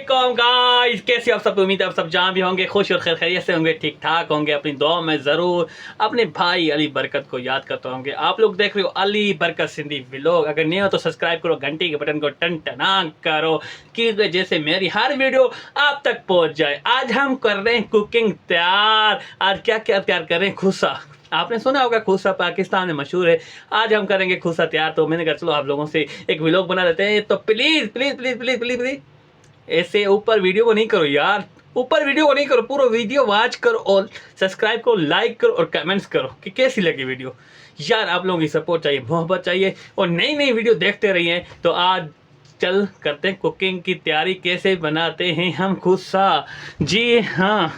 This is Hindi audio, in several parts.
वालेकुम गाइस, कैसे आप सब। उम्मीद है आप सब जहाँ भी होंगे खुश और खैरियत से होंगे, ठीक ठाक होंगे। अपनी दुआ में ज़रूर अपने भाई अली बरकत को याद करते होंगे। आप लोग देख रहे हो अली बरकत सिंधी व्लॉग। अगर नहीं हो तो सब्सक्राइब करो, घंटी के बटन को टन टना करो कि जैसे मेरी हर वीडियो आप तक पहुँच जाए। आज हम कर रहे हैं कुकिंग तैयार। आज क्या क्या तैयार कर रहे हैं? खुसा। आपने सुना होगा खुसा पाकिस्तान में मशहूर है। आज हम करेंगे खुसा तैयार। तो मैंने कहा चलो आप लोगों से एक व्लॉग बना देते हैं। तो please please please please please please ऐसे ऊपर वीडियो को नहीं करो यार, ऊपर वीडियो को नहीं करो, पूरा वीडियो वॉच करो और सब्सक्राइब करो, लाइक करो और कमेंट्स करो कि कैसी लगी वीडियो। यार आप लोगों की सपोर्ट चाहिए, मोहब्बत चाहिए और नई नई वीडियो देखते रहिए। तो आज चल करते हैं कुकिंग की तैयारी। कैसे बनाते हैं हम खुसा? जी हाँ,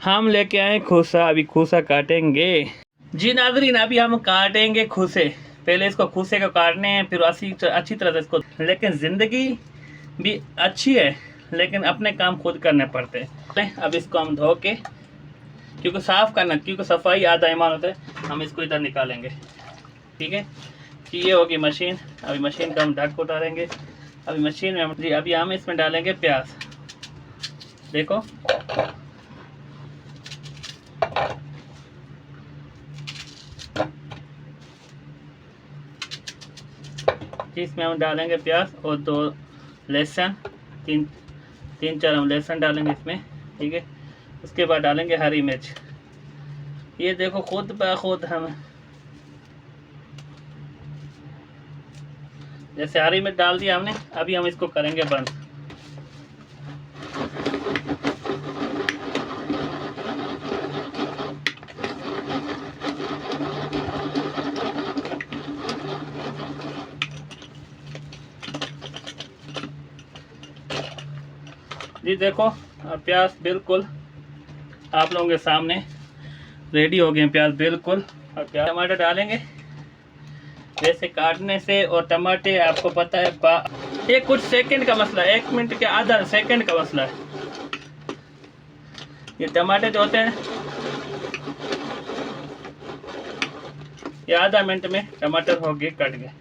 हम लेके आए खुसा। अभी खुसा काटेंगे जी नाज़रीन। अभी हम काटेंगे खुसे। पहले इसको खुसे को काटने हैं, फिर अच्छी तरह से इसको। लेकिन ज़िंदगी भी अच्छी है लेकिन अपने काम खुद करने पड़ते हैं। अब इसको हम धो के, क्योंकि साफ़ करना, क्योंकि सफाई आधा ईमान होता है। हम इसको इधर निकालेंगे, ठीक है कि ये होगी मशीन। अभी मशीन का हम ढक उतारेंगे। अभी मशीन में जी अभी हम इसमें डालेंगे प्याज। देखो इसमें हम डालेंगे प्याज और 2 लहसुन, तीन चार हम लहसुन डालेंगे इसमें, ठीक है। उसके बाद डालेंगे हरी मिर्च। ये देखो खुद ब खुद हम जैसे हरी मिर्च डाल दिया हमने। अभी हम इसको करेंगे बंद। जी देखो प्याज बिल्कुल आप लोगों के सामने रेडी हो गए हैं। प्याज बिल्कुल। और प्याज टमाटर डालेंगे जैसे काटने से। और टमाटर आपको पता है ये कुछ सेकंड का मसला है, 1 मिनट के आधा सेकंड का मसला है। ये टमाटर जो होते हैं ये आधा मिनट में टमाटर हो गए, कट गए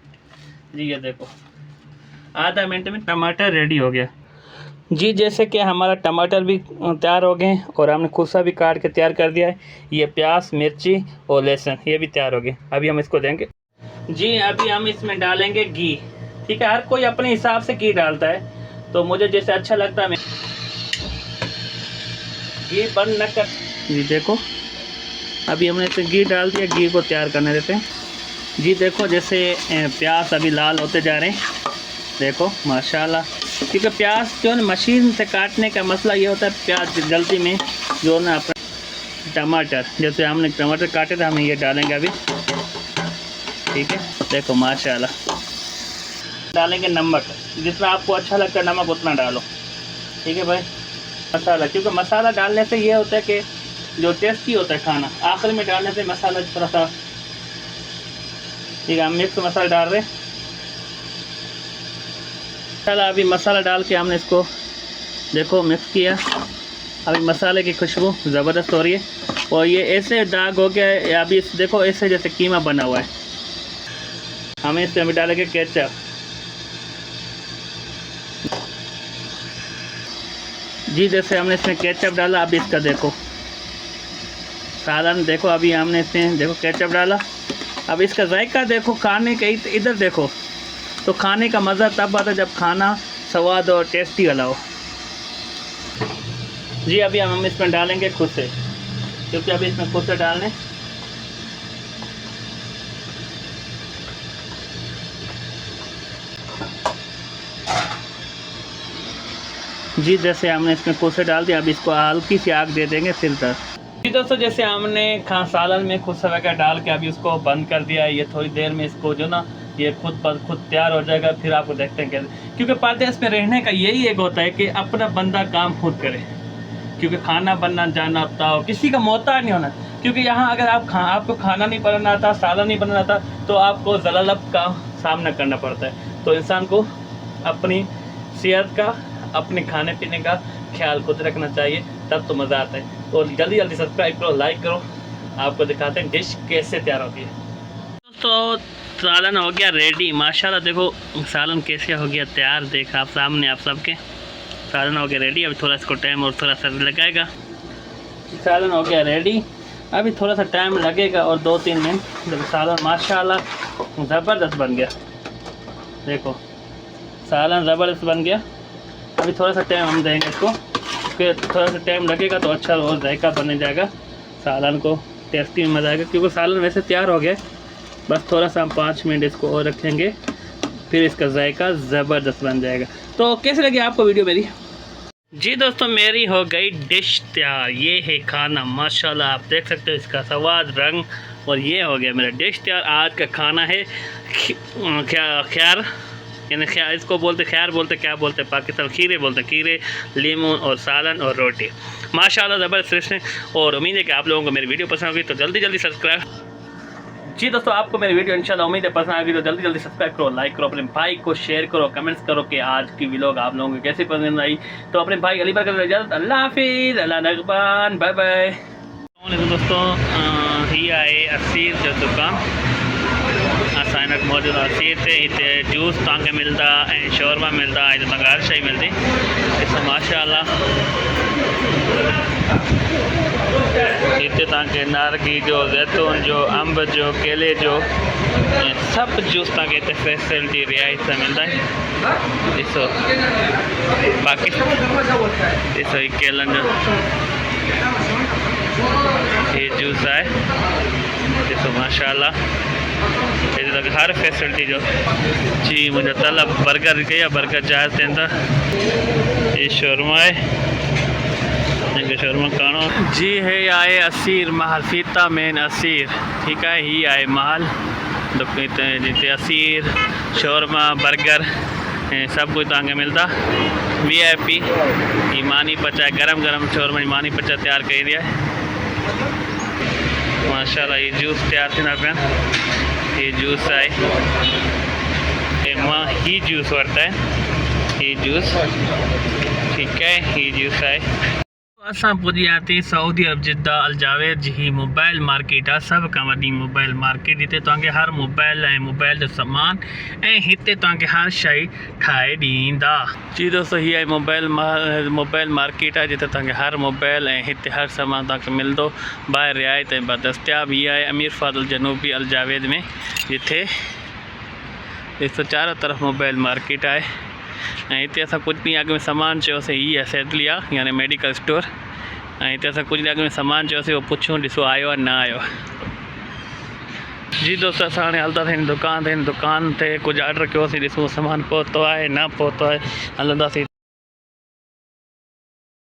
जी। ये देखो आधा मिनट में टमाटर रेडी हो गया जी। जैसे कि हमारा टमाटर भी तैयार हो गए और हमने खुसा भी काट के तैयार कर दिया है। ये प्याज, मिर्ची और लहसुन ये भी तैयार हो गए। अभी हम इसको देंगे जी। अभी हम इसमें डालेंगे घी, ठीक है। हर कोई अपने हिसाब से घी डालता है, तो मुझे जैसे अच्छा लगता है मैं घी बंद न कर जी। देखो अभी हमने इसे घी डाल दिया। घी को तैयार करने देते हैं जी। देखो जैसे प्याज अभी लाल होते जा रहे हैं, देखो माशाल्लाह। क्योंकि प्याज जो है मशीन से काटने का मसला ये होता है, प्याज जल्दी में जो ना अपना टमाटर, जैसे हमने टमाटर काटे थे हम ये डालेंगे अभी, ठीक है। देखो माशाल्लाह। डालेंगे नमक, जितना आपको अच्छा लगता है नमक उतना डालो, ठीक है भाई। मसाला, क्योंकि मसाला डालने से ये होता है कि जो टेस्टी होता है खाना, आखिर में डालने से मसाला थोड़ा सा, ठीक है। हम मिक्स मसाला डाल रहे हैं। मसाला अभी मसाला डाल के हमने इसको देखो मिक्स किया। अभी मसाले की खुशबू ज़बरदस्त हो रही है और ये ऐसे दाग हो गया है। अभी देखो ऐसे जैसे कीमा बना हुआ है। हमें इसमें अभी डालेंगे केचप जी। जैसे हमने इसमें केचप डाला, अभी इसका देखो सालन देखो। अभी हमने इसमें देखो केचप डाला। अब इसका जायका देखो, खाने का इधर देखो, तो खाने का मज़ा तब आता है जब खाना स्वाद और टेस्टी वाला हो जी। अभी हम इसमें डालेंगे खुसे, क्योंकि अभी इसमें खुसे डालने जी। जैसे हमने इसमें खुसे डाल दिया, अभी इसको हल्की सी आग दे देंगे फिर तक जी। दोस्तों जैसे हमने सालन में खुसे वगैरह डाल के अभी उसको बंद कर दिया है। ये थोड़ी देर में इसको जो ना ये खुद तैयार हो जाएगा। फिर आपको देखते हैं कैसे, क्योंकि परदेश में रहने का यही एक होता है कि अपना बंदा काम खुद करे, क्योंकि खाना बनना जानना आता हो, किसी का मोहताज नहीं होना। क्योंकि यहाँ अगर आपको खाना नहीं बनाना आता, सालन नहीं बनाना आता, तो आपको ज़लालत का सामना करना पड़ता है। तो इंसान को अपनी सेहत का, अपने खाने पीने का ख्याल खुद रखना चाहिए, तब तो मज़ा आता है। और जल्दी जल्दी सब्सक्राइब करो, लाइक करो। आपको दिखाते हैं डिश कैसे तैयार होती है। दोस्तों सालन हो गया रेडी माशाल्लाह। देखो सालन कैसे हो गया तैयार, देखा आप सामने आप सबके। सालन हो गया रेडी। अभी थोड़ा इसको टाइम और थोड़ा सा लगाएगा। सालन हो गया रेडी, अभी थोड़ा सा टाइम लगेगा और 2-3 मिनट। जब सालन माशाल्लाह ज़बरदस्त बन गया, देखो सालन ज़बरदस्त बन गया। अभी थोड़ा सा टाइम हम देंगे इसको, फिर थोड़ा सा टाइम लगेगा तो अच्छा और जायका बन जाएगा, सालन को टेस्टी में मज़ा आएगा। क्योंकि सालन वैसे तैयार हो गया, बस थोड़ा सा हम 5 मिनट इसको और रखेंगे, फिर इसका जायका ज़बरदस्त बन जाएगा। तो कैसे लगी आपको वीडियो मेरी? जी दोस्तों, मेरी हो गई डिश तैयार। ये है खाना, माशाल्लाह आप देख सकते हो इसका स्वाद, रंग, और ये हो गया मेरा डिश तैयार। आज का खाना है ख्यार, यानी ख्यार इसको बोलते, ख्यार बोलते, क्या बोलते पाकिस्तान, खीरे बोलते, खीरे, लीमन और सालन और रोटी। माशाल्लाह ज़बरदस्त है। और उम्मीद है कि आप लोगों को मेरी वीडियो पसंद होगी, तो जल्दी जल्दी सब्सक्राइब। जी दोस्तों, आपको मेरी वीडियो इंशाल्लाह उम्मीद है पसंद आएगी, तो जल्दी जल्दी सब्सक्राइब करो, लाइक करो, अपने भाई को शेयर करो, कमेंट्स करो कि आज की व्लॉग आप लोगों को कैसी पसंद आई। तो अपने भाई अली बरकत इजाज़त, अल्लाह हाफिज़, अल्लाह नगबान, बाय बाय। दोस्तों ही आए असीर जो दुकान अचानक मौजूद असीर थे, इतने जूस तक मिलता ऐं शोरमा मिलता, इतने हर शइ मिलती। ॾिसो माशाल्लाह इतने तक नारगी जो, जैतून जो, अंब जो, केले जो, सब जूस तक इतने फैसिलिटी रियायत से मिलता है। ॾिसो बाकी ॾिसो ही केलन जो ये जूस है, ॾिसो माशाल्लाह तक हर फैसिलिटी जो। जी मुझे तलब बर्गर कया, बर्गर जहाज थियनि था। ये शोरमा है, शोरमा खानो जी है। आए असीर महल, फीता मेन असीर, ठीक है। ही आए महल जिते असीर, शोरमा, बर्गर सब कुछ तक मिलता। VIP मानी पचा, गरम गरम शोरमा मानी पचा तैयार कर दिया है माशाल्लाह। ये जूस तैयार थी ना पे, ये जूस है, मां ही जूस वरता है, ये जूस, ठीक है। ये जूस है। असां पुॼी आती सऊदी अरब जिद्दा अल जावेद जी मोबाइल मार्केट आहे, सभ खां वॾी मोबाइल मार्केट। हिते तव्हांखे हर मोबाइल ऐं मोबाइल जो सामान ऐं हिते तव्हांखे हर शइ ठाहे ॾींदा। जी दोस्तों, हीअ आहे मोबाइल मार्केट आहे, जिते तव्हांखे हर मोबाइल ऐं हिते हर सामान तव्हांखे मिलंदो ॿाहिरि रिआयत ऐं बदस्तियाब। हीअ आहे अमीर फादल जनूबी अल जावेद में, जिथे ॾिसो चारों तरफ़ मोबाइल मार्केट आहे। ऐं हिते असां कुझु ॾींहं अॻु में सामान चयोसीं, हीअ आहे सैदलिया यानी मेडिकल स्टोर। ऐं हिते असां कुझु ॾींहं अॻु में सामान चयोसीं, उहो पुछूं ॾिसो आयो आहे न आयो। जी दोस्तों, असां हाणे हलंदासीं हिन दुकान ते कुझु ऑर्डर कयोसीं, ॾिसूं सामान पहुतो आहे न पहुतो आहे, हलंदासीं।